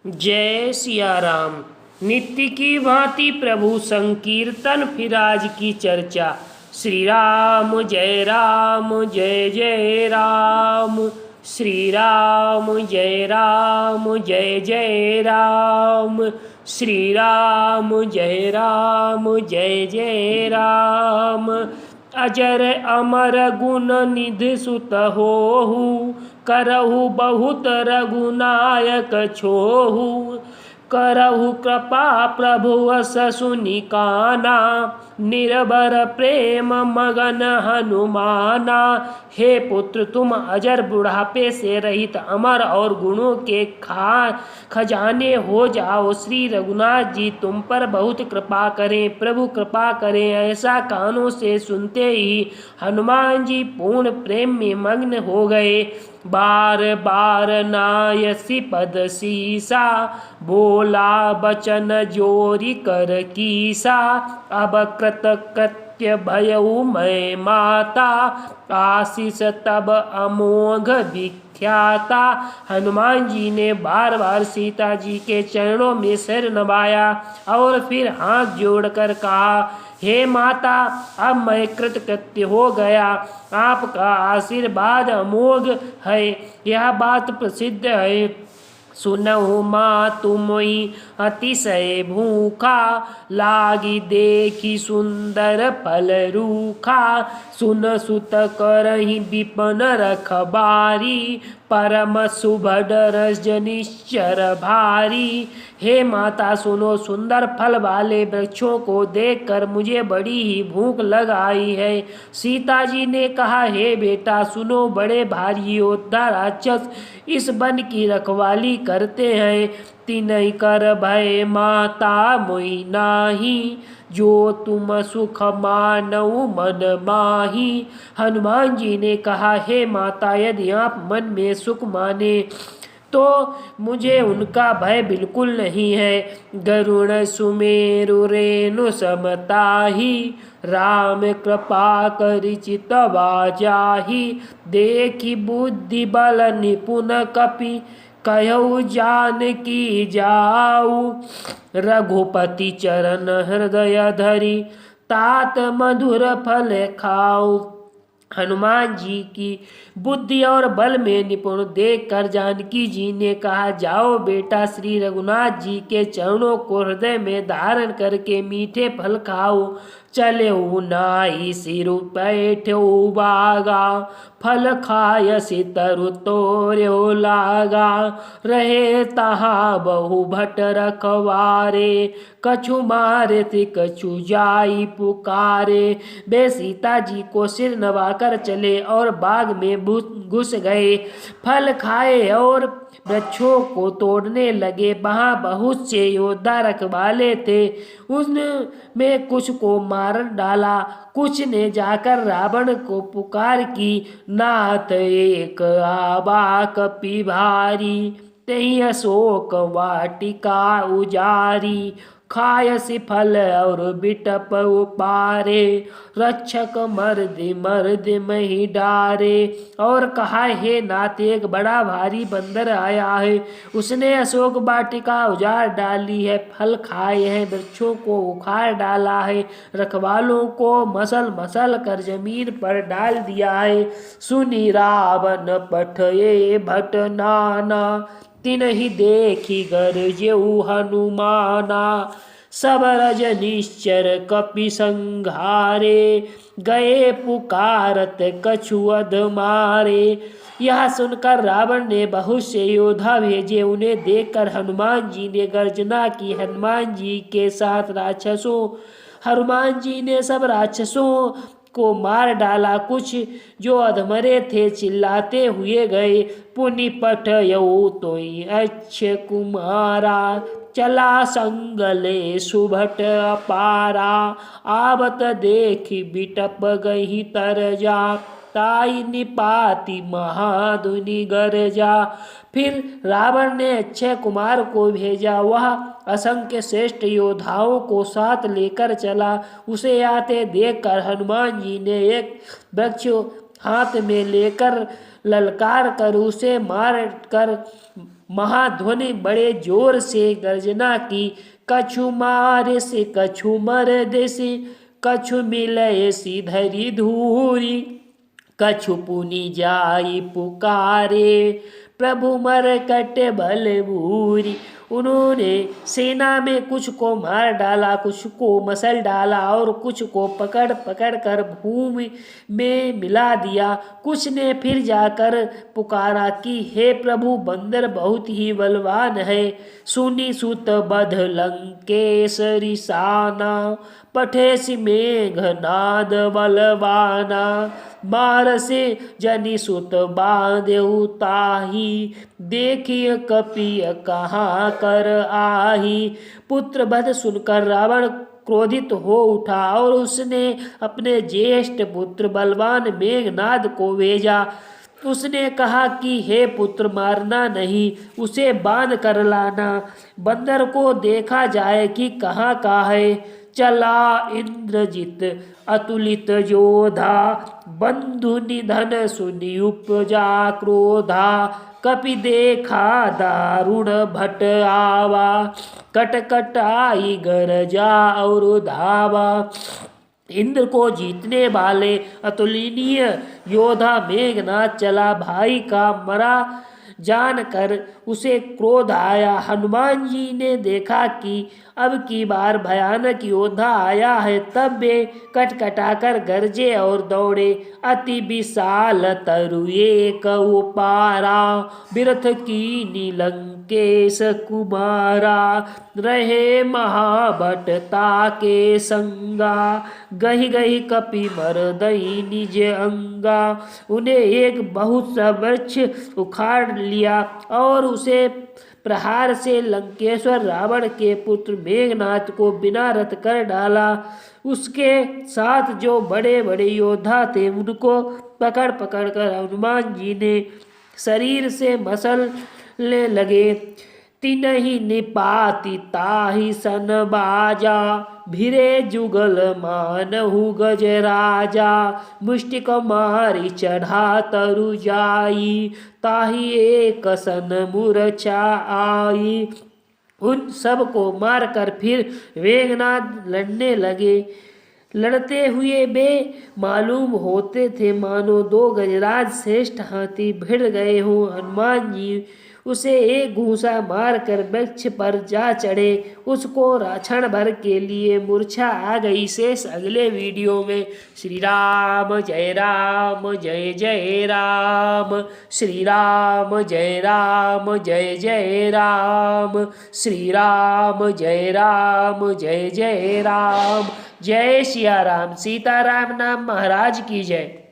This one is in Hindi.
जय सिया राम। नित्य की भांति प्रभु संकीर्तन फिर आज की चर्चा। श्री राम जय जय राम। श्री राम जय जय राम। श्री राम जय जय राम। अजर अमर गुण निधि सुत होहु, करहु बहुत रघुनायक छोहु। करहु कृपा प्रभु अस सुनि काना, निर्भर प्रेम मगन हनुमाना। हे पुत्र, तुम अजर बुढ़ापे से रहित अमर और गुणों के खजाने हो जाओ। श्री रघुनाथ जी तुम पर बहुत कृपा करें, प्रभु कृपा करें। ऐसा कानों से सुनते ही हनुमान जी पूर्ण प्रेम में मग्न हो गए। बार बार नायसी पद सीसा, बोला बचन जोरी कर कीसा। अब कृत कृत्य भयउ मैं माता, आशीष तब अमोघ विख्याता। हनुमान जी ने बार बार सीता जी के चरणों में सिर नवाया और फिर हाथ जोड़कर कहा, हे माता, अब मैं कृतकृत्य हो गया। आपका आशीर्वाद अमोघ है, यह बात प्रसिद्ध है। सुनहु माँ तुमहि अतिशय भूखा, लागी देखी सुंदर फल रूखा। सुन सुत करहि विपन रखबारी, परम सुभड रस निश्चर भारी। हे माता सुनो, सुंदर फल वाले वृक्षों को देखकर मुझे बड़ी ही भूख लग आई है। सीता जी ने कहा, हे बेटा सुनो, बड़े भारी योद्धा राक्षस इस वन की रखवाली करते हैं। तिनहि कर भय माता मोहि नाही, जो तुम सुख मानऊ मन माही। हनुमान जी ने कहा, हे माता, यदि आप मन में सुख माने तो मुझे उनका भय बिल्कुल नहीं है। गरुण सुमेरु रेणु समताही, राम कृपा करि चितवा जाहि। देखी बुद्धि बल निपुण कपि, कहु जानकी जाऊ। रघुपति चरण हृदय धरि, तात मधुर फल खाऊ। हनुमान जी की बुद्धि और बल में निपुण देखकर जानकी जी ने कहा, जाओ बेटा, श्री रघुनाथ जी के चरणों को हृदय में धारण करके मीठे फल खाओ। चले नाई सिरु बैठो बागा, फल खाय सितरु तोर्यो लागा। रहे तहाँ बहु भट रखवारे, कछु मारे थे कछु जाई पुकारे। वे सीता जी को सिर नवाकर चले और बाग में घुस गए। फल खाए और वृक्षों को तोड़ने लगे। वहां बहुत से योद्धा रखवाले थे, उनमें कुछ को मार डाला। कुछ ने जाकर रावण को पुकार की, नाथ एक आबा कपि भारी, तेहि अशोक वाटिका उजारी। खायसि फल और बिटप उपारे, रक्षक मर्द मही डारे। और कहा, हे नाथ, एक बड़ा भारी बंदर आया है, उसने अशोक वाटिका उजाड़ डाली है, फल खाए हैं, वृक्षों को उखाड़ डाला है, रखवालों को मसल मसल कर जमीन पर डाल दिया है। सुनी रावण पठये भट नाना, तिनहि देखी गरजेउ हनुमाना। सब रज निश्चर कपि संघारे, गए पुकारत कछु अध मारे। यह सुनकर रावण ने बहुत से योद्धा भेजे। उन्हें देखकर हनुमान जी ने गर्जना की। हनुमान जी के साथ हनुमान जी ने सब राक्षसों को मार डाला। कुछ जो अधमरे थे चिल्लाते हुए गए, पुनि पठयऊ तोई अच्छे कुमारा। चला संगले सुभट अपारा, आवत देखी बिटप गही तरजा। ताई निपाति महाधुनि गरजा। फिर रावण ने अक्षय कुमार को भेजा। वह असंख्य श्रेष्ठ योद्धाओं को साथ लेकर चला। उसे आते देखकर हनुमान जी ने एक वृक्ष हाथ में लेकर ललकार कर उसे महाध्वनि बड़े जोर से गर्जना की। कछु मारे से कछु मर देसे, कछु मिलय सीधरी धूरी, कछु पुनि जाई पुकारे, प्रभु मर कट बल भूरी। उन्होंने सेना में कुछ को मार डाला, कुछ को मसल डाला और कुछ को पकड़ पकड़ कर भूमि में मिला दिया। कुछ ने फिर जाकर पुकारा कि हे प्रभु, बंदर बहुत ही बलवान है। सुनी सुत बध लंकेशरी साना, पठेसि मेघनाद बलवाना। मार से जनि सुत बांधेउ ताही, देखिए कपिय कहाँ कर आही। पुत्र वध सुनकर रावण क्रोधित हो उठा और उसने अपने ज्येष्ठ पुत्र बलवान मेघनाद को भेजा। उसने कहा कि हे पुत्र, मारना नहीं, उसे बांध कर लाना। बंदर को देखा जाए कि कहाँ का है। चला इंद्रजित अतुलित योधा, बंधु निधन सुनि उपजा क्रोधा। कपि देखा दारुण भट आवा, कट कट आई गरजा और धावा। इंद्र को जीतने वाले अतुलनीय योद्धा मेघनाद चला। भाई का मरा जानकर उसे क्रोध आया। हनुमान जी ने देखा कि अब की बार भयानक योद्धा आया है, तब वे कटकटाकर गरजे और दौड़े। अति विशाल तरु एक उपारा, बिरथ की नीलंकेश कुमारा। रहे महाभट ताके संगा, गही गही कपि मरदई निज अंगा। उन्हें एक बहुत सा वृक्ष उखाड़ लिया और उसे प्रहार से लंकेश्वर रावण के पुत्र मेघनाद को बिना रथ कर डाला। उसके साथ जो बड़े बड़े योद्धा थे उनको पकड़ पकड़ कर हनुमान जी ने शरीर से मसलने लगे। तिनहि निपाति ताहि सन बाजा, भिरे जुगल मानहु गजराजा। मुष्टिक मारी चढ़ा तरु जाई, ताहि एक सन मूर्छा आई। उन सब को मारकर फिर मेघनाद लड़ने लगे। लड़ते हुए वे मालूम होते थे मानो दो गजराज श्रेष्ठ हाथी भिड़ गए हों। हनुमान जी उसे एक घूंसा मारकर वृक्ष पर जा चढ़े। उसको क्षण भर के लिए मूर्छा आ गई। शेष अगले वीडियो में। श्री राम जय राम जय जय राम, श्री राम जय राम जय जय राम, श्री राम जय राम जय जय राम। जय सिया राम। सीताराम नाम महाराज की जय।